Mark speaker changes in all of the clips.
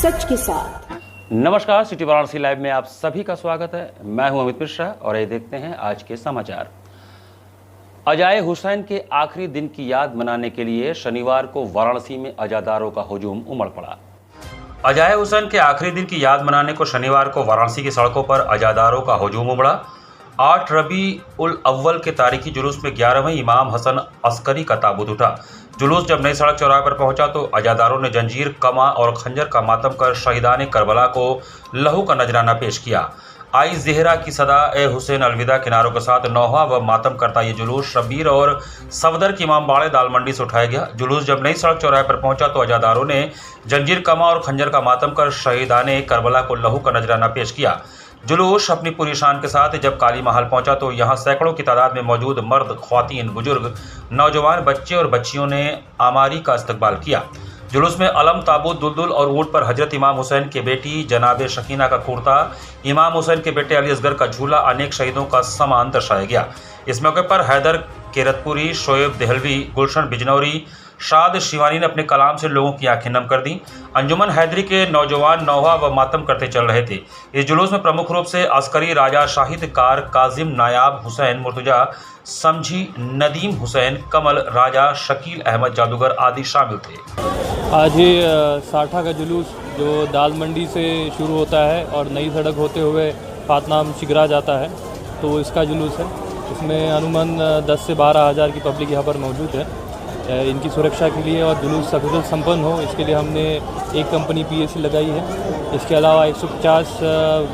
Speaker 1: सच के साथ।
Speaker 2: नमस्कार, सिटी वाराणसी लाइव में आप सभी का स्वागत है। मैं हूं अमित मिश्रा और ये देखते हैं आज के समाचार। अजाए हुसैन के आखिरी दिन की याद मनाने के लिए शनिवार को वाराणसी में अजादारों का हुजूम उमड़ पड़ा। अजाए हुसैन के आखिरी दिन की याद मनाने को शनिवार को वाराणसी की सड़कों पर अजादारों का हुजूम उमड़ा। 8 रबी उल अव्वल के तारीखी जुलूस में 11वें इमाम हसन अस्करी का ताबूत उठा। जुलूस जब नई सड़क चौराहे पर पहुंचा तो अजादारों ने जंजीर, कमा और खंजर का मातम कर शहीदान करबला को लहू का नजराना पेश किया। आई ज़ेहरा की सदा ए हुसैन अलविदा किनारों के साथ नौहा व मातम करता ये जुलूस शब्बीर और सफदर की इमामबाड़े दाल मंडी से उठाया गया। जुलूस जब नई सड़क चौराहे पर पहुंचा तो अजादारों ने जंजीर, कमा और खंजर का मातम कर शहीदान करबला को लहू का नजराना पेश किया। जुलूस अपनी पूरी शान के साथ जब काली महल पहुंचा तो यहां सैकड़ों की तादाद में मौजूद मर्द, ख्वातीन, बुजुर्ग, नौजवान, बच्चे और बच्चियों ने आमारी का इस्तकबाल किया। जुलूस में अलम, ताबूत, दुलदुल और ऊँट पर हजरत इमाम हुसैन के बेटी जनाब शकीना का कुर्ता, इमाम हुसैन के बेटे अली असगर का झूला, अनेक शहीदों का सामान दर्शाया गया। इस मौके पर हैदर केरतपुरी, शोएब देहलवी, गुलशन बिजनौरी, शाद शिवानी ने अपने कलाम से लोगों की आंखें नम कर दी। अंजुमन हैदरी के नौजवान नौहा व मातम करते चल रहे थे। इस जुलूस में प्रमुख रूप से अस्करी, राजा, शाहिद कार, काजिम, नायाब हुसैन, मुर्तजा, समझी, नदीम हुसैन, कमल, राजा, शकील अहमद जादूगर आदि शामिल थे।
Speaker 3: आज ये साठा का जुलूस जो दाल मंडी से शुरू होता है और नई सड़क होते हुए फातनाम शिगरा जाता है, तो इसका जुलूस है। इसमें अनुमान 10 से 12 हज़ार की पब्लिक यहाँ पर मौजूद है। इनकी सुरक्षा के लिए और जुलूस सफल संपन्न हो इसके लिए हमने एक कंपनी PAC लगाई है। इसके अलावा 150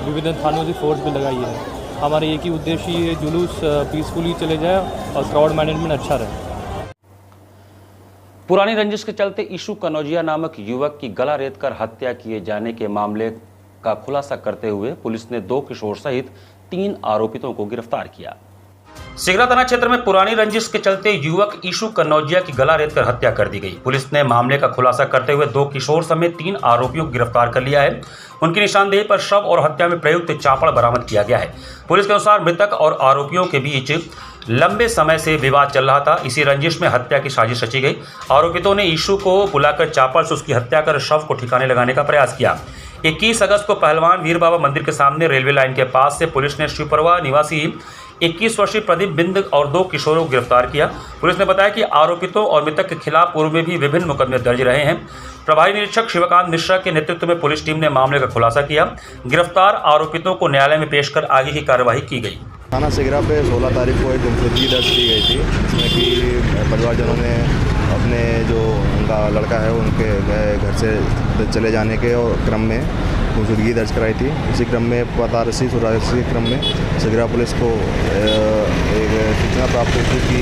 Speaker 3: विभिन्न थानों से फोर्स भी लगाई है। हमारा एक ही उद्देश्य ये जुलूस पीसफुली चले जाए और क्राउड मैनेजमेंट अच्छा रहे।
Speaker 2: पुरानी रंजिश के चलते ईशु कनौजिया नामक युवक की गला रेतकर हत्या किए जाने के मामले का खुलासा करते हुए पुलिस ने 2 किशोर सहित 3 आरोपितों को गिरफ्तार किया। सिगरा थाना क्षेत्र में पुरानी रंजिश के चलते युवक ईशु कनौजिया की गला रेतकर हत्या कर दी गई। पुलिस ने मामले का खुलासा करते हुए 2 किशोर समेत 3 आरोपियों को गिरफ्तार कर लिया है। उनकी निशानदेही पर शव और हत्या में प्रयुक्त चापड़ बरामद किया गया है। पुलिस के अनुसार मृतक और आरोपियों के बीच लंबे समय से विवाद चल रहा था। इसी रंजिश में हत्या की साजिश रची गई। आरोपितों ने ईशु को बुलाकर चापड़ से उसकी हत्या कर शव को ठिकाने लगाने का प्रयास किया। 21 अगस्त को पहलवान वीर बाबा मंदिर के सामने रेलवे लाइन के पास से पुलिस ने शिवपुरवा निवासी 21 वर्षीय प्रदीप बिंद और 2 किशोरों को गिरफ्तार किया। पुलिस ने बताया कि आरोपितों और मृतक के खिलाफ पूर्व में भी विभिन्न मुकदमे दर्ज रहे हैं। प्रभारी निरीक्षक शिवकांत मिश्रा के नेतृत्व में पुलिस टीम ने मामले का खुलासा किया। गिरफ्तार आरोपितों को न्यायालय में पेश कर आगे की कार्यवाही की गई।
Speaker 4: थाना सिगरा पे 16 तारीख को एक गुमशुदगी दर्ज की गई थी, जिसमें कि परिवारजनों ने अपने जो उनका लड़का है उनके घर से चले जाने के क्रम में गुमशुदगी दर्ज कराई थी। इसी क्रम में पता रसी सुरासी क्रम में सिगरा पुलिस को एक सूचना प्राप्त हुई थी कि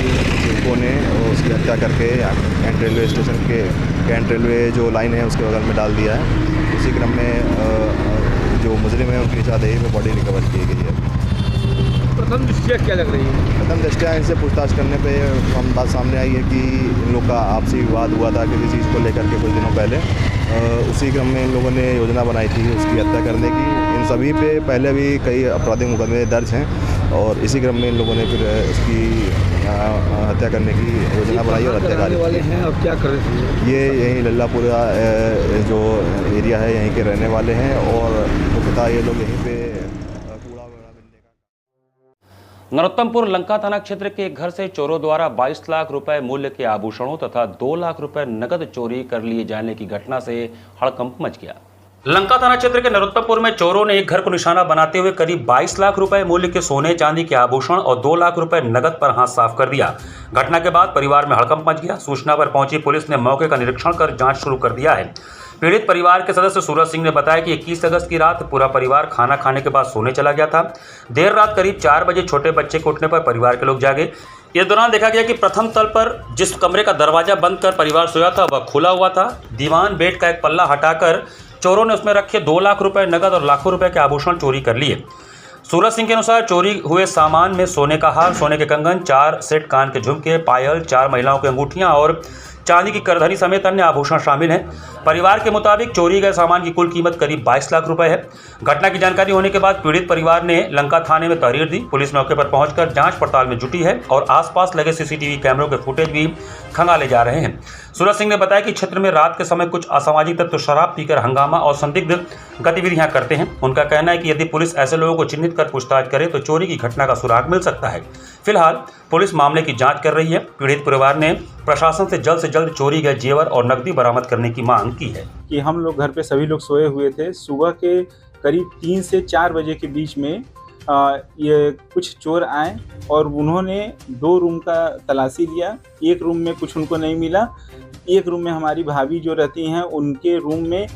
Speaker 4: युवकों ने उसकी हत्या करके कैंट रेलवे स्टेशन के कैंट रेलवे जो लाइन है उसके बगल में डाल दिया है। इसी क्रम में जो मुजरिम है उनकी निशानदेही में बॉडी रिकवर की गई है।
Speaker 5: प्रथम दृष्टया क्या लग रही है?
Speaker 4: प्रथम दृष्टया इनसे पूछताछ करने पे हम बात सामने आई है कि इन लोग का आपसी विवाद हुआ था किसी चीज़ को लेकर के कुछ दिनों पहले। उसी क्रम में इन लोगों ने योजना बनाई थी उसकी हत्या करने की। इन सभी पे पहले भी कई आपराधिक मुकदमे दर्ज हैं और इसी क्रम में इन लोगों ने फिर उसकी हत्या करने की योजना बनाई और हत्याकारी
Speaker 5: वाले हैं। और क्या कर रहे थे?
Speaker 4: ये यहीं लल्लापुरा जो एरिया है यहीं के रहने वाले हैं और मुख्यतः ये लोग यहीं पे
Speaker 2: नरोत्तमपुर लंका थाना क्षेत्र के एक घर से चोरों द्वारा 22 लाख रुपए मूल्य के आभूषणों तथा 2 लाख रुपए नकद चोरी कर लिए जाने की घटना से हड़कंप मच गया। लंका थाना क्षेत्र के नरोत्तमपुर में चोरों ने एक घर को निशाना बनाते हुए करीब 22 लाख रुपए मूल्य के सोने चांदी के आभूषण और 2 लाख रुपए नकद पर हाथ साफ कर दिया। घटना के बाद परिवार में हड़कंप मच गया। सूचना पर पहुंची पुलिस ने मौके का निरीक्षण कर जांच शुरू कर दिया है। पीड़ित परिवार के सदस्य सूरज सिंह ने बताया कि 21 अगस्त की रात पूरा परिवार खाना खाने के बाद सोने चला गया था। देर रात करीब 4 बजे छोटे बच्चे के उठने पर परिवार के लोग जागे। इस दौरान देखा गया कि प्रथम तल पर जिस कमरे का दरवाजा बंद कर परिवार सोया था वह खुला हुआ था। दीवान बेड का एक पल्ला हटाकर चोरों ने उसमें रखे 2 लाख रुपए नकद और लाखों रुपए के आभूषण चोरी कर लिए। सूरज सिंह के अनुसार चोरी हुए सामान में सोने का हार, सोने के कंगन, 4 सेट कान के झुमके, पायल, 4 महिलाओं की अंगूठियां और चांदी की करधनी समेत अन्य आभूषण शामिल हैं। परिवार के मुताबिक चोरी गए सामान की कुल कीमत करीब 22 लाख रुपए है। घटना की जानकारी होने के बाद पीड़ित परिवार ने लंका थाने में तहरीर दी। पुलिस मौके पर पहुंचकर जांच पड़ताल में जुटी है और आसपास लगे सीसीटीवी कैमरों के फुटेज भी खंगाले जा रहे हैं। सूरज सिंह ने बताया कि क्षेत्र में रात के समय कुछ असामाजिक तत्व शराब पीकर हंगामा और संदिग्ध गतिविधियां करते हैं। उनका कहना है कि यदि पुलिस ऐसे लोगों को चिन्हित कर पूछताछ करे तो चोरी की घटना का सुराग मिल सकता है। फिलहाल पुलिस मामले की जांच कर रही है। पीड़ित परिवार ने प्रशासन से जल्द चोरी गए जेवर और नकदी बरामद करने की मांग की है।
Speaker 1: कि हम लोग घर पे सभी लोग सोए हुए थे। सुबह के करीब 3 से 4 बजे के बीच में ये कुछ चोर आए और उन्होंने 2 रूम का तलाशी लिया। एक रूम में कुछ उनको नहीं मिला। एक रूम में हमारी भाभी जो रहती हैं उनके रूम में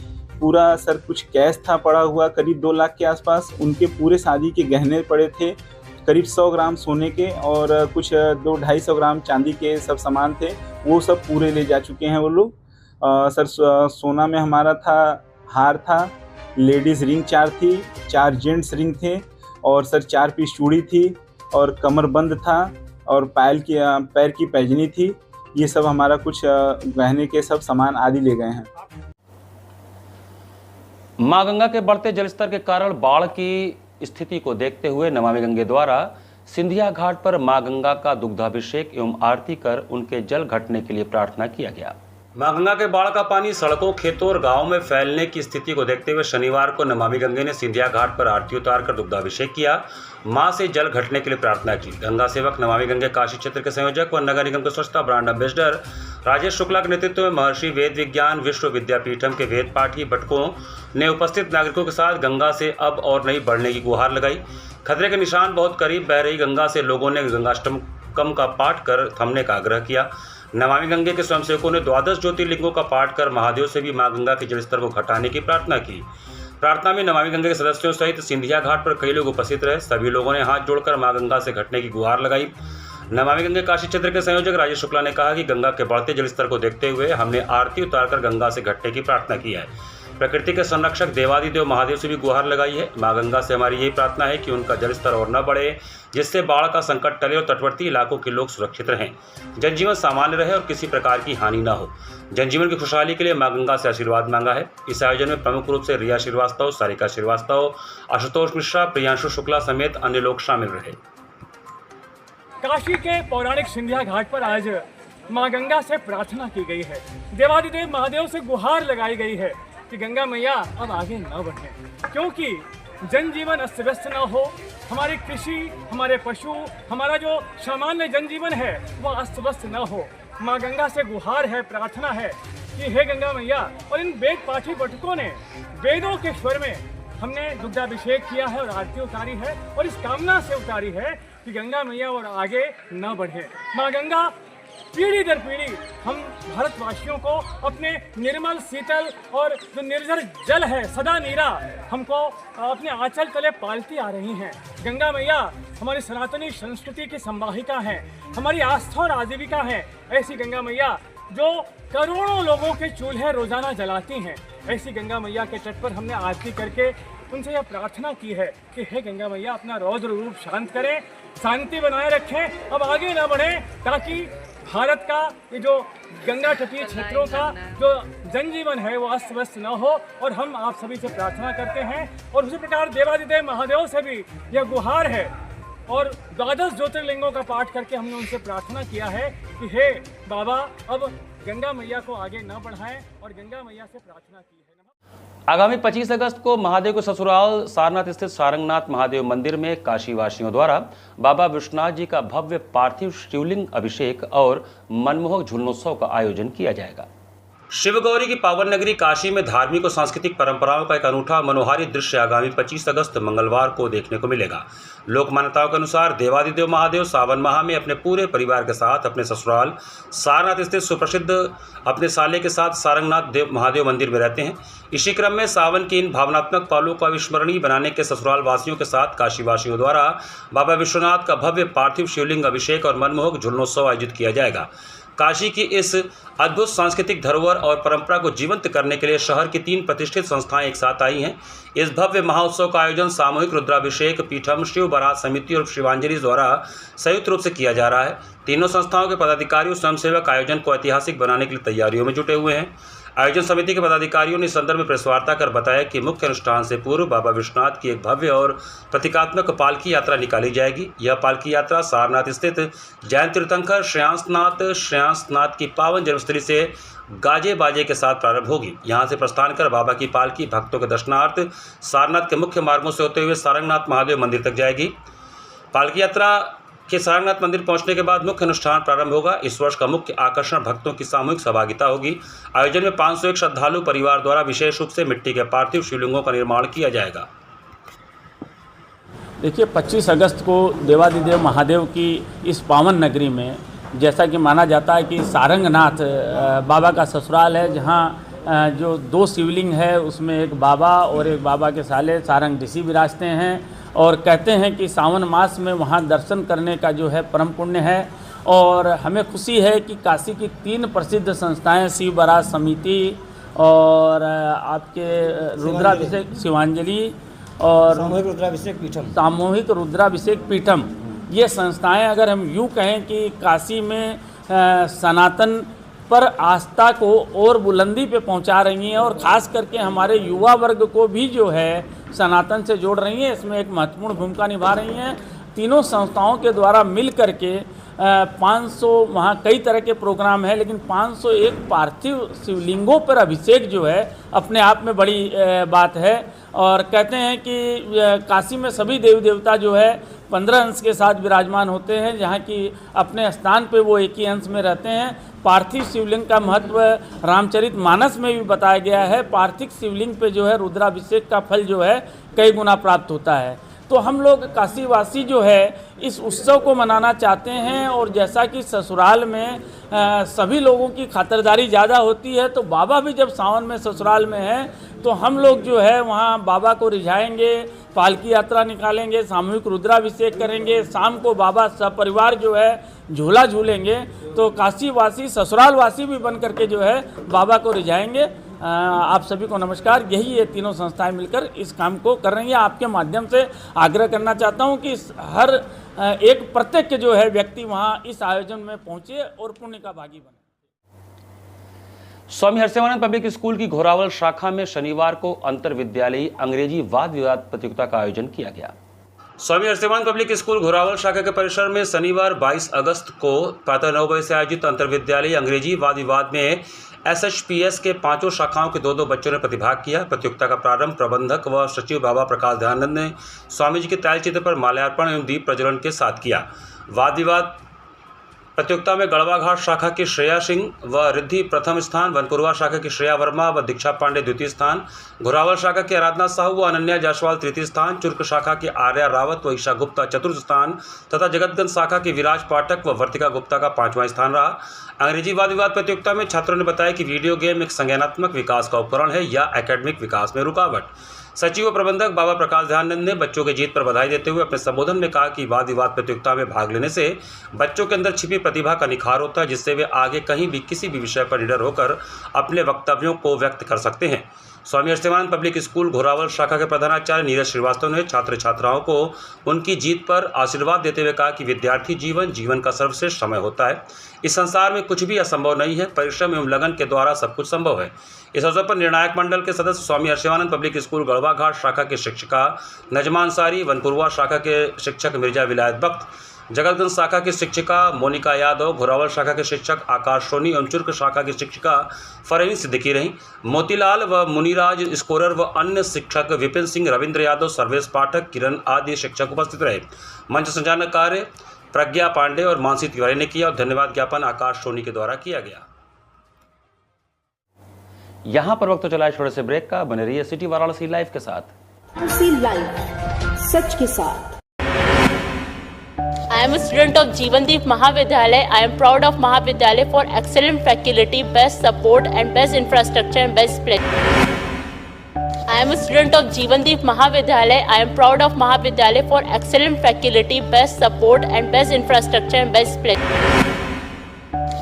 Speaker 1: पूरा सर कुछ कैश था पड़ा हुआ, करीब 2 लाख के आसपास। उनके पूरे शादी के गहने पड़े थे, करीब 100 ग्राम सोने के और कुछ 200-250 ग्राम चांदी के सब सामान थे। वो सब पूरे ले जा चुके हैं वो लोग। सर सोना में हमारा था, हार था, लेडीज़ रिंग 4 थी, 4 जेंट्स रिंग थे और सर 4 पीस चूड़ी थी और कमरबंद था और पैर की पैजनी थी। ये सब हमारा कुछ गहने के सब सामान आदि ले गए हैं।
Speaker 2: मां गंगा के बढ़ते जलस्तर के कारण बाढ़ की स्थिति को देखते हुए नमामि गंगे द्वारा सिंधिया घाट पर मां गंगा का दुग्धाभिषेक एवं आरती कर उनके जल घटने के लिए प्रार्थना किया गया। मां गंगा के बाढ़ का पानी सड़कों, खेतों और गांवों में फैलने की स्थिति को देखते हुए शनिवार को नमामि गंगे ने सिंधिया घाट पर आरती उतारकर दुग्धाभिषेक किया। मां से जल घटने के लिए प्रार्थना की। गंगा सेवक नमामि गंगे काशी क्षेत्र के संयोजक व नगर निगम के स्वच्छता ब्रांड एम्बेसडर राजेश शुक्ला के नेतृत्व में महर्षि वेद विज्ञान विश्व विद्यापीठम के वेद पाठी बटकों ने उपस्थित नागरिकों के साथ गंगा से अब और नहीं बढ़ने की गुहार लगाई। खतरे के निशान बहुत करीब बह रही गंगा से लोगों ने गंगाष्टकम का पाठ कर थमने का आग्रह किया। नमामि गंगे के स्वयंसेवकों ने 12 ज्योतिर्लिंगों का पाठ कर महादेव से भी मां गंगा के जलस्तर को घटाने की प्रार्थना की। प्रार्थना में नमामि गंगे के सदस्यों सहित सिंधिया घाट पर कई लोग उपस्थित रहे। सभी लोगों ने हाथ जोड़कर मां गंगा से घटने की गुहार लगाई। नमामि गंगे काशी क्षेत्र के संयोजक राजेश शुक्ला ने कहा कि गंगा के बढ़ते जलस्तर को देखते हुए हमने आरती उतारकर गंगा से घटने की प्रार्थना की है। प्रकृति के संरक्षक देवादिदेव महादेव से भी गुहार लगाई है। मां गंगा से हमारी यही प्रार्थना है कि उनका जलस्तर और न बढ़े, जिससे बाढ़ का संकट टले और तटवर्ती इलाकों के लोग सुरक्षित रहें, जनजीवन सामान्य रहे और किसी प्रकार की हानि न हो। जनजीवन की खुशहाली के लिए मां गंगा से आशीर्वाद मांगा है। इस आयोजन में प्रमुख रूप से रिया श्रीवास्तव, सारिका श्रीवास्तव, आशुतोष मिश्रा, प्रियांशु शुक्ला समेत अन्य लोग शामिल रहे।
Speaker 6: काशी के पौराणिक सिंधिया घाट पर आज मां गंगा से प्रार्थना की गई है। देवादिदेव महादेव से गुहार लगाई गई है कि गंगा मैया अब आगे न बढ़े, क्योंकि जनजीवन अस्त व्यस्त न हो। हमारी कृषि, हमारे पशु, हमारा जो सामान्य जनजीवन है वह अस्त व्यस्त न हो। माँ गंगा से गुहार है, प्रार्थना है कि हे गंगा मैया। और इन वेद पाठी बटकों ने वेदों के स्वर में हमने दुग्धाभिषेक किया है और आरती उतारी है और इस कामना से उतारी है कि गंगा मैया और आगे न बढ़े। माँ गंगा पीढ़ी दर पीढ़ी हम भारतवासियों को अपने निर्मल, शीतल और जो निर्जर जल है सदा नीरा हमको अपने आंचल तले पालती आ रही हैं। गंगा मैया हमारी सनातनी संस्कृति की संवाहिका है, हमारी आस्था और आजीविका है। ऐसी गंगा मैया जो करोड़ों लोगों के चूल्हे रोजाना जलाती हैं, ऐसी गंगा मैया के तट पर हमने आरती करके उनसे यह प्रार्थना की है कि हे गंगा मैया अपना रौद्र रूप शांत करें, शांति बनाए रखें, अब आगे न बढ़ें, ताकि भारत का ये जो गंगा तटीय क्षेत्रों का जो जनजीवन है वो अस्त व्यस्त न हो। और हम आप सभी से प्रार्थना करते हैं और उसी प्रकार देवादिदेव महादेव से भी यह गुहार है और 12 ज्योतिर्लिंगों का पाठ करके हमने उनसे प्रार्थना किया है कि हे बाबा अब गंगा मैया को आगे न बढ़ाएं और गंगा मैया से प्रार्थना की है।
Speaker 2: आगामी 25 अगस्त को महादेव के ससुराल सारनाथ स्थित सारंगनाथ महादेव मंदिर में काशीवासियों द्वारा बाबा विश्वनाथ जी का भव्य पार्थिव शिवलिंग अभिषेक और मनमोहक झूलनोत्सव का आयोजन किया जाएगा। शिवगौरी की पावन नगरी काशी में धार्मिक और सांस्कृतिक परंपराओं का एक अनूठा मनोहारी दृश्य आगामी 25 अगस्त मंगलवार को देखने को मिलेगा। लोक मान्यताओं के अनुसार देवादिदेव महादेव सावन माह में अपने पूरे परिवार के साथ अपने ससुराल सारनाथ स्थित सुप्रसिद्ध अपने साले के साथ सारंगनाथ देव महादेव मंदिर में रहते हैं। इसी क्रम में सावन के इन भावनात्मक पलों को अविस्मरणीय बनाने के ससुराल वासियों के साथ काशीवासियों द्वारा बाबा विश्वनाथ का भव्य पार्थिव शिवलिंग अभिषेक और मनमोहक झूलनोत्सव आयोजित किया जाएगा। काशी की इस अद्भुत सांस्कृतिक धरोहर और परंपरा को जीवंत करने के लिए शहर की 3 प्रतिष्ठित संस्थाएं एक साथ आई हैं। इस भव्य महोत्सव का आयोजन सामूहिक रुद्राभिषेक पीठम, शिव बारात समिति और शिवांजलि द्वारा संयुक्त रूप से किया जा रहा है। तीनों संस्थाओं के पदाधिकारी और स्वयंसेवक आयोजन को ऐतिहासिक बनाने के लिए तैयारियों में जुटे हुए हैं। आयोजन समिति के पदाधिकारियों ने इस संदर्भ में प्रेस वार्ता कर बताया कि मुख्य अनुष्ठान से पूर्व बाबा विश्वनाथ की एक भव्य और प्रतीकात्मक पालकी यात्रा निकाली जाएगी। यह पालकी यात्रा सारनाथ स्थित जैन तीर्थंकर श्रेयांसनाथ की पावन जन्मस्थली से गाजे बाजे के साथ प्रारंभ होगी। यहां से प्रस्थान कर बाबा की पालकी भक्तों के दर्शनार्थ सारनाथ के मुख्य मार्गों से होते हुए सारंगनाथ महादेव मंदिर तक जाएगी। पालकी यात्रा के सारनाथ मंदिर पहुंचने के बाद मुख्य अनुष्ठान प्रारंभ होगा। इस वर्ष का मुख्य आकर्षण भक्तों की सामूहिक सहभागिता होगी। आयोजन में 501 श्रद्धालु परिवार द्वारा विशेष रूप से मिट्टी के पार्थिव शिवलिंगों का निर्माण किया जाएगा।
Speaker 7: देखिए 25 अगस्त को देवादिदेव महादेव की इस पावन नगरी में जैसा कि माना जाता है कि सारंगनाथ बाबा का ससुराल है, जहाँ जो 2 शिवलिंग है उसमें एक बाबा और एक बाबा के साले सारंग ऋषि विराजते हैं और कहते हैं कि सावन मास में वहाँ दर्शन करने का जो है परम पुण्य है। और हमें खुशी है कि काशी की 3 प्रसिद्ध संस्थाएं शिव बारात समिति और आपके रुद्राभिषेक शिवांजलि और सामूहिक रुद्राभिषेक पीठम, ये संस्थाएं अगर हम यूँ कहें कि काशी में सनातन पर आस्था को और बुलंदी पे पहुंचा रही हैं और ख़ास करके हमारे युवा वर्ग को भी जो है सनातन से जोड़ रही हैं, इसमें एक महत्वपूर्ण भूमिका निभा रही हैं। तीनों संस्थाओं के द्वारा मिल करके 500 वहाँ कई तरह के प्रोग्राम हैं, लेकिन 501 पार्थिव शिवलिंगों पर अभिषेक जो है अपने आप में बड़ी बात है। और कहते हैं कि काशी में सभी देवी देवता जो है 15 अंश के साथ विराजमान होते हैं, जहाँ की अपने स्थान पे वो एक ही अंश में रहते हैं। पार्थिव शिवलिंग का महत्व रामचरितमानस में भी बताया गया है। पार्थिव शिवलिंग पे जो है रुद्राभिषेक का फल जो है कई गुना प्राप्त होता है। तो हम लोग काशीवासी जो है इस उत्सव को मनाना चाहते हैं और जैसा कि ससुराल में सभी लोगों की खातिरदारी ज़्यादा होती है, तो बाबा भी जब सावन में ससुराल में है तो हम लोग जो है वहाँ बाबा को रिझाएंगे, पालकी यात्रा निकालेंगे, सामूहिक रुद्राभिषेक करेंगे, शाम को बाबा सपरिवार जो है झूला झूलेंगे। तो काशीवासी ससुरालवासी भी बन करके जो है बाबा को रिझाएंगे। आप सभी को नमस्कार। यही ये तीनों संस्थाएं मिलकर इस काम को कर रही हैं। आपके माध्यम से आग्रह करना चाहता हूं कि हर एक प्रत्येक जो है व्यक्ति वहां इस आयोजन में पहुंचे और पुण्य का भागी बने।
Speaker 2: स्वामी हर्षिवानंद पब्लिक स्कूल की घोरावल शाखा में शनिवार को अंतर विद्यालयी अंग्रेजी वाद विवाद प्रतियोगिता का आयोजन किया गया। स्वामी हर्षिवानंद पब्लिक स्कूल घोरावल शाखा के परिसर में शनिवार 22 अगस्त को प्रातः 9 बजे से आयोजित अंतर विद्यालयी अंग्रेजी वाद विवाद में SHPS के 5 शाखाओं के 2-2 बच्चों ने प्रतिभाग किया। प्रतियोगिता का प्रारंभ प्रबंधक व सचिव बाबा प्रकाश दयानंद ने स्वामी जी के तैल चित्र पर माल्यार्पण एवं दीप प्रज्वलन के साथ किया। वाद विवाद प्रतियोगिता में गढ़वाघाट शाखा की श्रेया सिंह व रिद्धि प्रथम स्थान, वनपुरवा शाखा की श्रेया वर्मा व दीक्षा पांडे द्वितीय स्थान, घोरावल शाखा की आराधना साहू व अनन्या जायसवाल तृतीय स्थान, चुर्क शाखा की आर्या रावत व ईशा गुप्ता चतुर्थ स्थान तथा जगतगंज शाखा की विराज पाठक व वर्तिका गुप्ता का 5वां स्थान रहा। अंग्रेजी वाद विवाद प्रतियोगिता में छात्रों ने बताया कि वीडियो गेम एक संज्ञानात्मक विकास का उपकरण है या एकेडमिक विकास में रुकावट। सचिव व प्रबंधक बाबा प्रकाश दयानंद ने बच्चों के जीत पर बधाई देते हुए अपने संबोधन में कहा कि वाद विवाद प्रतियोगिता में भाग लेने से बच्चों के अंदर छिपी प्रतिभा का निखार होता है, जिससे वे आगे कहीं भी किसी भी विषय पर निडर होकर अपने वक्तव्यों को व्यक्त कर सकते हैं। स्वामी हर्षिवानंद पब्लिक स्कूल घोरावल शाखा के प्रधानाचार्य नीरज श्रीवास्तव ने छात्र छात्राओं को उनकी जीत पर आशीर्वाद देते हुए कहा कि विद्यार्थी जीवन का सर्वश्रेष्ठ समय होता है। इस संसार में कुछ भी असंभव नहीं है, परिश्रम एवं लगन के द्वारा सब कुछ संभव है। इस अवसर पर निर्णायक मंडल के सदस्य स्वामी हर्षिवानंद पब्लिक स्कूल गढ़वाघाट शाखा के शिक्षिका नजमा अंसारी, वनपुरवा शाखा के शिक्षक मिर्जा विलायत बख्त, जगतगंज शाखा की शिक्षिका मोनिका यादव, घोरावल शाखा के शिक्षक आकाश सोनी एवं चुर्क शाखा की शिक्षिका फरहीन सिद्दीकी रहीं। मोतीलाल व मुनीराज स्कोरर व अन्य शिक्षक विपिन सिंह, रविंद्र यादव, सर्वेश पाठक, किरण आदि शिक्षक उपस्थित रहे। मंच संचालन कार्य प्रज्ञा पांडे और मानसी तिवारी ने किया और धन्यवाद ज्ञापन आकाश सोनी के द्वारा किया गया। यहां पर वक्त तो चला है छोटे से ब्रेक का। बने रहिए सिटी वाराणसी लाइव के साथ।
Speaker 8: सच के साथ।
Speaker 9: I am a student of Jeevandeep Mahavidyalaya. I am proud of Mahavidyalaya for excellent faculty, best support and best infrastructure and best place. I am a student of Jeevandeep Mahavidyalaya. I am proud of Mahavidyalaya for excellent faculty, best support and best infrastructure and best place.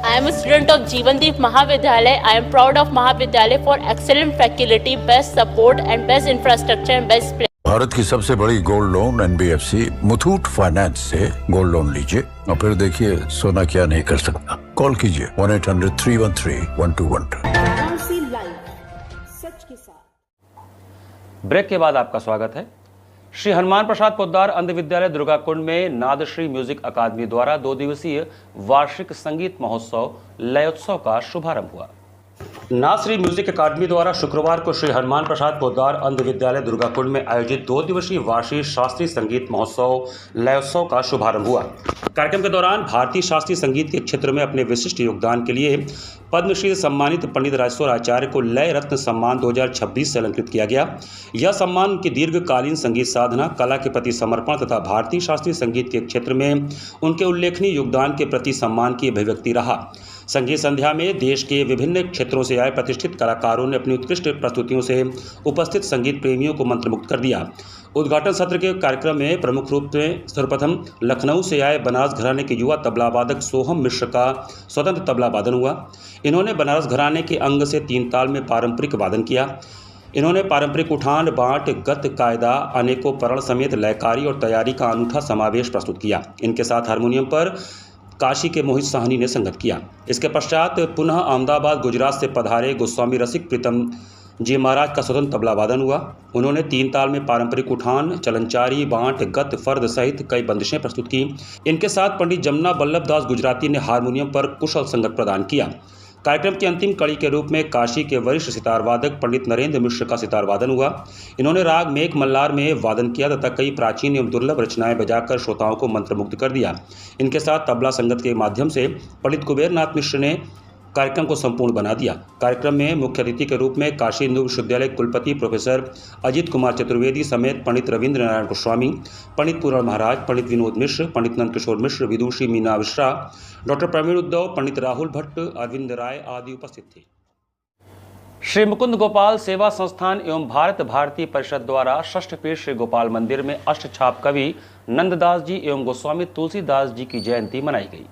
Speaker 9: I am a student of Jeevandeep Mahavidyalaya. I am proud of Mahavidyalaya for excellent faculty, best support and best infrastructure and best place.
Speaker 10: Bharat की सबसे बड़ी gold loan NBFC Muthoot finance से gold loan लीजिए और फिर देखिए सोना क्या नहीं कर सकता। कॉल कीजिए 1-800-313-1212।
Speaker 2: ब्रेक के बाद आपका स्वागत है। श्री हनुमान प्रसाद पोद्दार अंध विद्यालय दुर्गाकुंड में नादश्री म्यूजिक अकादमी द्वारा 2 दिवसीय वार्षिक संगीत महोत्सव लयोत्सव का शुभारंभ हुआ। नादश्री म्यूजिक अकादमी द्वारा शुक्रवार को श्री हनुमान प्रसाद पोद्दार अंध विद्यालय दुर्गाकुंड में आयोजित 2 दिवसीय वार्षिक शास्त्रीय संगीत महोत्सव लयोत्सव का शुभारंभ हुआ। कार्यक्रम के दौरान भारतीय शास्त्रीय संगीत के क्षेत्र में अपने विशिष्ट योगदान के लिए पद्मश्री से सम्मानित पंडित राजेश्वर आचार्य को लय रत्न सम्मान 2026 से अलंकृत किया गया। यह सम्मान उनकी दीर्घकालीन संगीत साधना, कला के प्रति समर्पण तथा भारतीय शास्त्रीय संगीत के क्षेत्र में उनके उल्लेखनीय योगदान के प्रति सम्मान की अभिव्यक्ति रहा। संगीत संध्या में देश के विभिन्न क्षेत्रों से आए प्रतिष्ठित कलाकारों ने अपनी उत्कृष्ट प्रस्तुतियों से उपस्थित संगीत प्रेमियों को मंत्रमुग्ध कर दिया। उद्घाटन सत्र के कार्यक्रम में प्रमुख रूप में सर्वप्रथम लखनऊ से आए बनारस घराने के युवा तबला वादक सोहम मिश्र का स्वतंत्र तबला वादन हुआ। इन्होंने बनारस घराने के अंग से 3 ताल में पारंपरिक वादन किया। इन्होंने पारंपरिक उठान, बाँट, गत, कायदा, अनेकों परण समेत लयकारी और तैयारी का अनूठा समावेश प्रस्तुत किया। इनके साथ हारमोनियम पर काशी के मोहित साहनी ने संगत किया। इसके पश्चात पुनः अहमदाबाद गुजरात से पधारे गोस्वामी रसिक प्रीतम जी महाराज का स्वतंत्र तबला वादन हुआ। उन्होंने 3 ताल में पारंपरिक उठान, चलनचारी, बाँट, गत, फर्द सहित कई बंदिशें प्रस्तुत की। इनके साथ पंडित जमुना बल्लभ दास गुजराती ने हारमोनियम पर कुशल संगत प्रदान किया। कार्यक्रम की अंतिम कड़ी के रूप में काशी के वरिष्ठ सितार वादक पंडित नरेंद्र मिश्र का सितार वादन हुआ। इन्होंने राग मेघ मल्लार में वादन किया तथा कई प्राचीन एवं दुर्लभ रचनाएं बजाकर श्रोताओं को मंत्रमुग्ध कर दिया। इनके साथ तबला संगत के माध्यम से पंडित कुबेरनाथ मिश्र ने कार्यक्रम को संपूर्ण बना दिया। कार्यक्रम में मुख्य अतिथि के रूप में काशी हिंदू विश्वविद्यालय कुलपति प्रोफेसर अजित कुमार चतुर्वेदी समेत पंडित रविंद्र नारायण गोस्वामी, पंडित पूरण महाराज, पंडित विनोद मिश्र, पंडित नंद किशोर मिश्र, विदुषी मीना मिश्रा, डॉक्टर प्रवीण उद्धव, पंडित राहुल भट्ट, अरविंद राय आदि उपस्थित थे। श्री मुकुंद गोपाल सेवा संस्थान एवं भारत भारती परिषद द्वारा षष्ठ पीठ श्री गोपाल मंदिर में अष्टछाप कवि नंददास जी एवं गोस्वामी तुलसीदास जी की जयंती मनाई गई।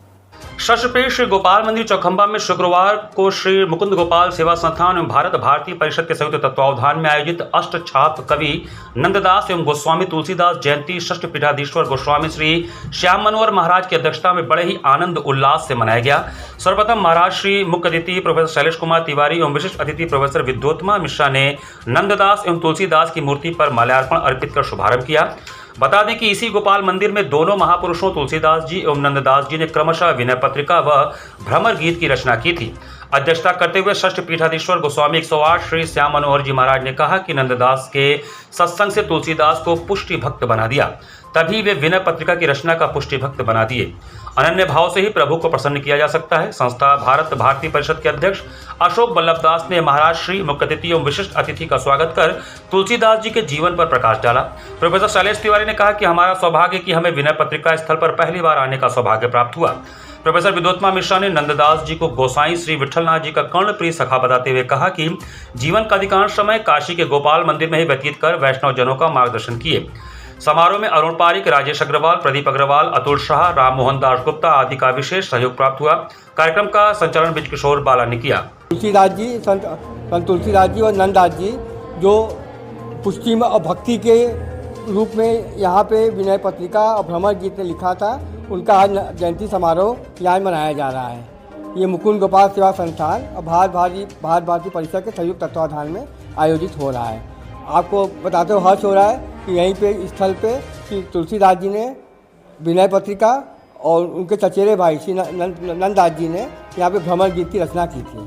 Speaker 2: षष्ठपीठ श्री गोपाल मंदिर चौखंबा में शुक्रवार को श्री मुकुंद गोपाल सेवा संस्थान एवं भारत भारती परिषद के संयुक्त तत्वावधान में आयोजित अष्टछाप कवि नंददास एवं गोस्वामी तुलसीदास जयंती षष्ठ पीठाधीश्वर गोस्वामी श्री श्याम मनोहर महाराज की अध्यक्षता में बड़े ही आनंद उल्लास से मनाया गया। सर्वप्रथम महाराज श्री मुख्य अतिथि प्रोफेसर शैलेश कुमार तिवारी एवं विशिष्ट अतिथि प्रोफेसर विद्योत्मा मिश्रा ने नंददास एवं तुलसीदास की मूर्ति पर माल्यार्पण अर्पित कर शुभारंभ किया। बता दें कि इसी गोपाल मंदिर में दोनों महापुरुषों तुलसीदास जी एवं नंददास जी ने क्रमशः विनय पत्रिका व भ्रमर गीत की रचना की थी। अध्यक्षता करते हुए षष्ठ पीठाधीश्वर गोस्वामी 108 श्री श्याम मनोहर जी महाराज ने कहा कि नंददास के सत्संग से तुलसीदास को पुष्टि भक्त बना दिया, तभी वे विनय पत्रिका की रचना का पुष्टि भक्त बना दिए। अनन्य भाव से ही प्रभु को प्रसन्न किया जा सकता है। संस्था भारत भारती परिषद के अध्यक्ष अशोक बल्लभ दास ने महाराज श्री मुख्य अतिथि एवं विशिष्ट अतिथि का स्वागत कर तुलसीदास जी के जीवन पर प्रकाश डाला। प्रोफेसर शैलेश तिवारी ने कहा कि हमारा सौभाग्य कि हमें विनय पत्रिका स्थल पर पहली बार आने का सौभाग्य प्राप्त हुआ। प्रोफेसर विद्योत्मा मिश्रा ने नंददास जी को गोसाई श्री विठलनाथ जी का कर्णप्रिय सखा बताते हुए कहा कि जीवन का अधिकांश समय काशी के गोपाल मंदिर में ही व्यतीत कर वैष्णव जनों का मार्गदर्शन किए। समारोह में अरुण पारिक, राजेश अग्रवाल, प्रदीप अग्रवाल, अतुल शाह, राम मोहन दास गुप्ता आदि का विशेष सहयोग प्राप्त हुआ। कार्यक्रम का संचालन ब्रिज किशोर बाला ने किया।
Speaker 5: तुलसीदास जी, संत तुलसीदास जी और नंददास जी जो पुष्टि और भक्ति के रूप में यहाँ पे विनय पत्रिका और भ्रमर गीत ने लिखा था, उनका आज जयंती समारोह यहाँ मनाया जा रहा है। ये मुकुंद गोपाल सेवा संस्थान और भारत भारती परिषद के संयुक्त तत्वावधान में आयोजित हो रहा है। आपको बताते हुए हर्ष हो रहा है कि यहीं पे स्थल पे श्री तुलसीदास जी ने विनय पत्रिका और उनके चचेरे भाई श्री नंददास जी ने यहाँ पे भ्रमर गीत की रचना की थी।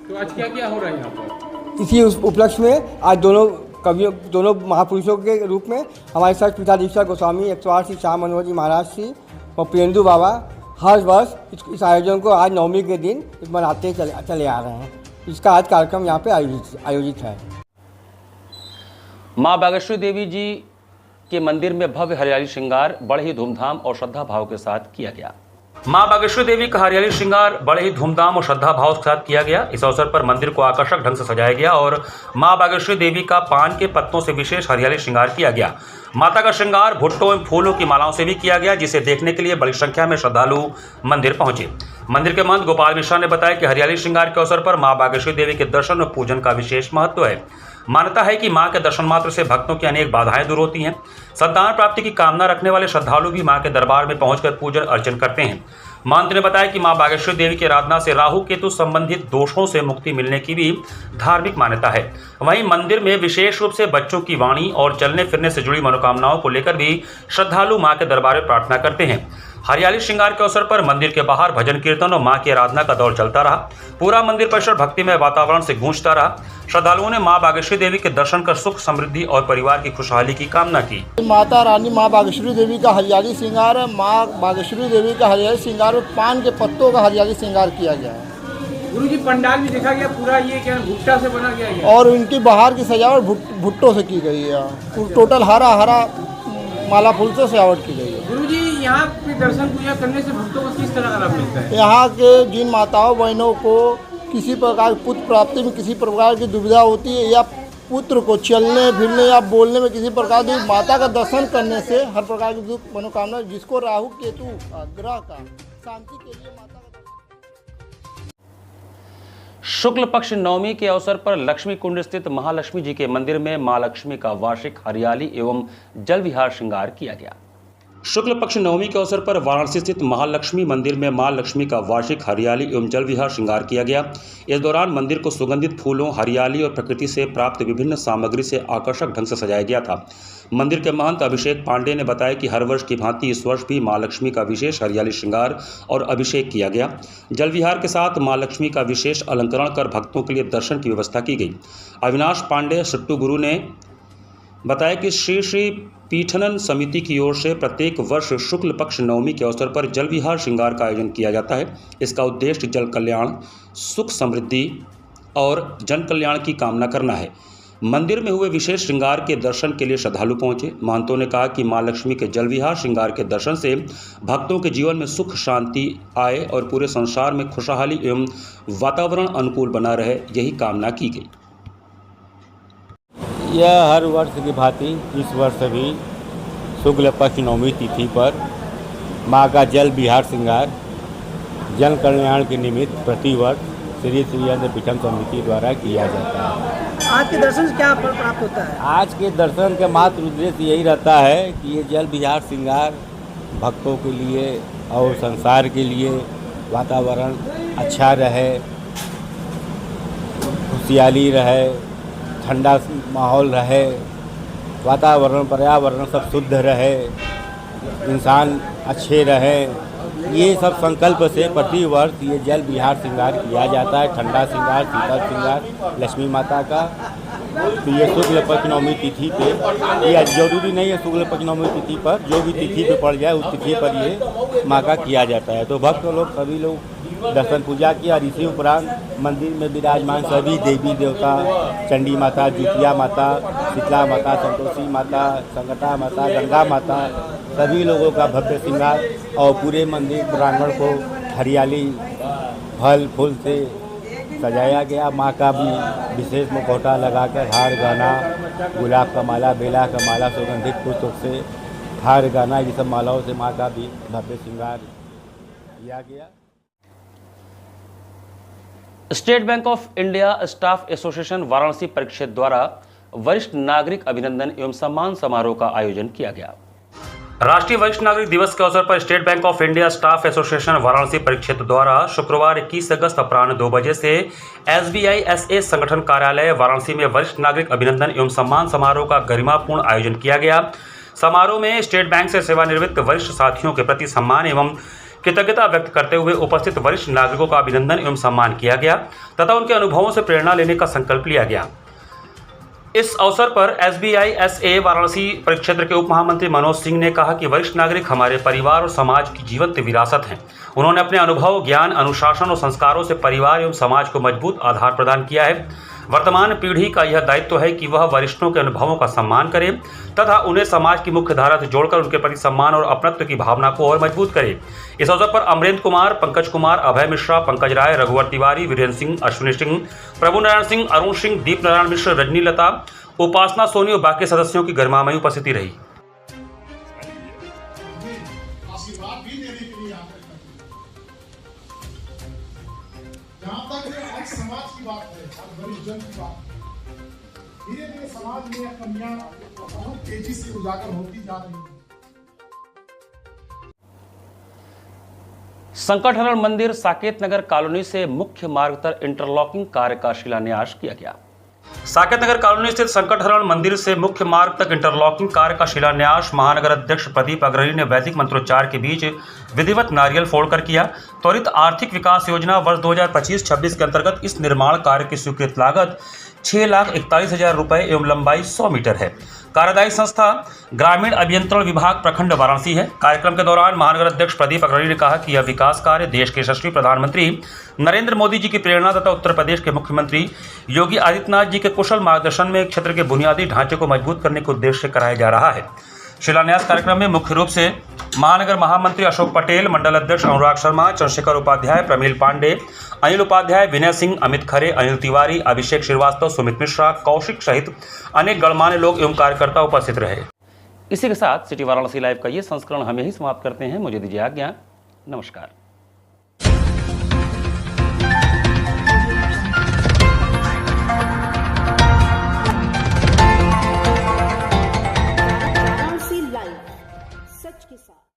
Speaker 11: तो आज क्या क्या हो रहा है यहाँ पर?
Speaker 5: इसी उपलक्ष्य में आज दोनों महापुरुषों के रूप में हमारे साथ पीठाधीश्वर गोस्वामी 108 श्री श्याम मनोहर जी महाराज श्री और प्रियंदु बाबा हर वर्ष इस आयोजन को आज नवमी के दिन मनाते चले आ रहे हैं। इसका आज कार्यक्रम यहाँ पे आयोजित है।
Speaker 2: माँ बागेश्वरी देवी जी के मंदिर में भव्य हरियाली श्रृंगार बड़े ही धूमधाम और श्रद्धा भाव के साथ किया गया। माँ बागेश्वरी देवी का हरियाली श्रृंगार बड़े ही धूमधाम और श्रद्धा भाव के साथ किया गया। इस अवसर पर मंदिर को आकर्षक ढंग से सजाया गया और माँ बागेश्वरी देवी का पान के पत्तों से विशेष हरियाली श्रृंगार किया गया। माता का श्रृंगार भुट्टों एवं फूलों की मालाओं से भी किया गया, जिसे देखने के लिए बड़ी संख्या में श्रद्धालु मंदिर पहुंचे। मंदिर के महंत गोपाल मिश्रा ने बताया कि हरियाली श्रृंगार के अवसर पर माँ बागेश्वरी देवी के दर्शन और पूजन का विशेष महत्व है। मान्यता है कि मां के दर्शन मात्र से भक्तों की अनेक बाधाएं दूर होती हैं। संतान प्राप्ति की कामना रखने वाले श्रद्धालु भी मां के दरबार में पहुंचकर पूजन अर्चन करते हैं। महंत ने बताया कि मां बागेश्वरी देवी की आराधना से राहु केतु संबंधित दोषों से मुक्ति मिलने की भी धार्मिक मान्यता है। वहीं मंदिर में विशेष रूप से बच्चों की वाणी और चलने फिरने से जुड़ी मनोकामनाओं को लेकर भी श्रद्धालु मां के दरबार में प्रार्थना करते हैं। हरियाली श्रृंगार के अवसर पर मंदिर के बाहर भजन कीर्तन और मां की आराधना का दौर चलता रहा। पूरा मंदिर परिसर भक्तिमय वातावरण से गूंजता रहा। श्रद्धालुओं ने मां बागेश्वरी देवी के दर्शन कर सुख समृद्धि और परिवार की खुशहाली की कामना की।
Speaker 12: माता रानी मां बागेश्वरी देवी का हरियाली श्रृंगार है। मां बागेश्वरी देवी का हरियाली श्रृंगार और पान के पत्तों का हरियाली श्रृंगार किया गया है।
Speaker 11: गुरुजी पंडाल भी देखा गया पूरा ये क्या भुट्टा से बना गया है
Speaker 12: और उनकी बाहर की सजावट भुट्टों से की गई है। टोटल हरा हरा माला फूल से सजावट की गई है।
Speaker 11: गुरुजी यहाँ पे दर्शन पूजा करने से भक्तों को किस तरह का लाभ मिलता है?
Speaker 12: यहाँ के जिन माताओं बहनों को किसी प्रकार पुत्र प्राप्ति में किसी प्रकार की दुविधा होती है या पुत्र को चलने फिरने या बोलने में किसी प्रकार की, माता का दर्शन करने से हर प्रकार की दुख मनोकामना, जिसको राहु केतु ग्रह का शांति के लिए माता का
Speaker 2: शुक्ल पक्ष नवमी के अवसर पर लक्ष्मी कुंड स्थित महालक्ष्मी जी के मंदिर में मां लक्ष्मी का वार्षिक हरियाली एवं जल विहार श्रृंगार किया गया। शुक्ल पक्ष नवमी के अवसर पर वाराणसी स्थित महालक्ष्मी मंदिर में मां लक्ष्मी का वार्षिक हरियाली एवं जल विहार श्रृंगार किया गया। इस दौरान मंदिर को सुगंधित फूलों, हरियाली और प्रकृति से प्राप्त विभिन्न सामग्री से आकर्षक ढंग से सजाया गया था। मंदिर के महंत अभिषेक पांडे ने बताया कि हर वर्ष की भांति इस वर्ष भी मां लक्ष्मी का विशेष हरियाली श्रृंगार और अभिषेक किया गया। जल विहार के साथ मां लक्ष्मी का विशेष अलंकरण कर भक्तों के लिए दर्शन की व्यवस्था की गई। अविनाश पांडे सट्टू गुरु ने बताया कि श्री श्री पीठनन समिति की ओर से प्रत्येक वर्ष शुक्ल पक्ष नवमी के अवसर पर जल विहार श्रृंगार का आयोजन किया जाता है। इसका उद्देश्य जल कल्याण, सुख समृद्धि और जन कल्याण की कामना करना है। मंदिर में हुए विशेष श्रृंगार के दर्शन के लिए श्रद्धालु पहुंचे। महंतों ने कहा कि मां लक्ष्मी के जल विहार श्रृंगार के दर्शन से भक्तों के जीवन में सुख शांति आए और पूरे संसार में खुशहाली एवं वातावरण अनुकूल बना रहे, यही कामना की गई।
Speaker 13: यह हर वर्ष की भांति इस वर्ष भी शुक्ल पक्ष नवमी तिथि पर मां का जल विहार श्रृंगार जन कल्याण के निमित्त प्रतिवर्ष श्री श्री अन्न पीठन समिति द्वारा किया जाता है।
Speaker 14: आज के दर्शन से क्या फल प्राप्त होता है?
Speaker 13: आज के दर्शन का मात्र उद्देश्य यही रहता है कि ये जल विहार श्रृंगार भक्तों के लिए और संसार के लिए वातावरण अच्छा रहे, खुशहाली रहे, ठंडा माहौल रहे, वातावरण पर्यावरण सब शुद्ध रहे, इंसान अच्छे रहें। ये सब संकल्प से प्रतिवर्ष ये जल विहार श्रृंगार किया जाता है। ठंडा श्रृंगार, शीतल श्रृंगार लक्ष्मी माता का। तो ये शुक्ल पक्ष नवमी तिथि पे, ये जरूरी नहीं है शुक्ल पक्ष नवमी तिथि पर, जो भी तिथि पे पड़ जाए उस तिथि पर ये माँ का किया जाता है। तो भक्त लोग सभी लोग दर्शन पूजा किया। इसी उपरांत मंदिर में विराजमान सभी देवी देवता, चंडी माता, जुतिया माता, शीतला माता, संतोषी माता, संकटा माता, गंगा माता, सभी लोगों का भव्य श्रृंगार और पूरे मंदिर प्रांगण को हरियाली फल फूल से सजाया गया। माँ का भी विशेष मुखौटा लगाकर हार गहना, गुलाब का माला, बेला का माला, सुगंधित पुष्प से हार गहना, ये सब मालाओं से माँ का भी भव्य श्रृंगार किया गया।
Speaker 2: State bank of India staff association Varanasi परिक्षेत्र द्वारा वरिष्ठ नागरिक अभिनंदन एवं सम्मान समारोह का आयोजन किया गया। राष्ट्रीय वरिष्ठ नागरिक दिवस के अवसर पर state bank of India staff association Varanasi परिक्षेत्र द्वारा शुक्रवार 21 अगस्त अपराह्न 2 बजे से SBI SA संगठन कार्यालय वाराणसी में वरिष्ठ नागरिक अभिनंदन एवं सम्मान समारोह का गरिमापूर्ण आयोजन किया गया। समारोह में स्टेट बैंक से सेवानिवृत्त वरिष्ठ साथियों के प्रति सम्मान एवं कृतज्ञता व्यक्त करते हुए उपस्थित वरिष्ठ नागरिकों का अभिनंदन एवं सम्मान किया गया तथा उनके अनुभवों से प्रेरणा लेने का संकल्प लिया गया। इस अवसर पर SBI SA वाराणसी परिक्षेत्र के उप महामंत्री मनोज सिंह ने कहा कि वरिष्ठ नागरिक हमारे परिवार और समाज की जीवंत विरासत हैं। उन्होंने अपने अनुभव, ज्ञान, अनुशासन और संस्कारों से परिवार एवं समाज को मजबूत आधार प्रदान किया है। वर्तमान पीढ़ी का यह दायित्व है कि वह वरिष्ठों के अनुभवों का सम्मान करे तथा उन्हें समाज की मुख्य धारा से जोड़कर उनके प्रति सम्मान और अपनत्व की भावना को और मजबूत करे। इस अवसर पर अमरेंद्र कुमार, पंकज कुमार, अभय मिश्रा, पंकज राय, रघुवर तिवारी, वीरेंद्र सिंह, अश्विनी सिंह, प्रभु नारायण सिंह, अरुण सिंह, दीप नारायण मिश्र, रजनी लता, उपासना सोनी और बाकी सदस्यों की गरिमामयी उपस्थिति रही।
Speaker 15: धीरे धीरे समाज में कमियां बहुत तेजी से उजागर होती जा रही हैं।
Speaker 2: संकटहरण मंदिर साकेत नगर कॉलोनी से मुख्य मार्ग तक इंटरलॉकिंग कार्य का शिलान्यास किया गया। साकेत नगर कॉलोनी स्थित संकटहरण मंदिर से मुख्य मार्ग तक इंटरलॉकिंग कार्य का शिलान्यास महानगर अध्यक्ष प्रदीप अग्रणी ने वैदिक मंत्रोच्चार के बीच विधिवत नारियल फोड़कर किया। त्वरित आर्थिक विकास योजना वर्ष 2025-26 के अंतर्गत इस निर्माण कार्य की स्वीकृत लागत 6,41,000 रुपए एवं लंबाई 100 मीटर है। कार्यदायी संस्था ग्रामीण अभियंत्रण विभाग प्रखंड वाराणसी है। कार्यक्रम के दौरान महानगर अध्यक्ष प्रदीप अग्रणी ने कहा कि यह विकास कार्य देश के यशस्वी प्रधानमंत्री नरेंद्र मोदी जी की प्रेरणा तथा उत्तर प्रदेश के मुख्यमंत्री योगी आदित्यनाथ जी के कुशल मार्गदर्शन में क्षेत्र के बुनियादी ढांचे को मजबूत करने के उद्देश्य से कराया जा रहा है। शिलान्यास कार्यक्रम में मुख्य रूप से महानगर महामंत्री अशोक पटेल, मंडल अध्यक्ष अनुराग शर्मा, चंद्रशेखर उपाध्याय, प्रमील पांडे, अनिल उपाध्याय, विनय सिंह, अमित खरे, अनिल तिवारी, अभिषेक श्रीवास्तव, सुमित मिश्रा, कौशिक सहित अनेक गणमान्य लोग एवं कार्यकर्ता उपस्थित रहे। इसी के साथ सिटी वाराणसी लाइव का ये संस्करण हम यही समाप्त करते हैं। मुझे दीजिए आज्ञा। नमस्कार।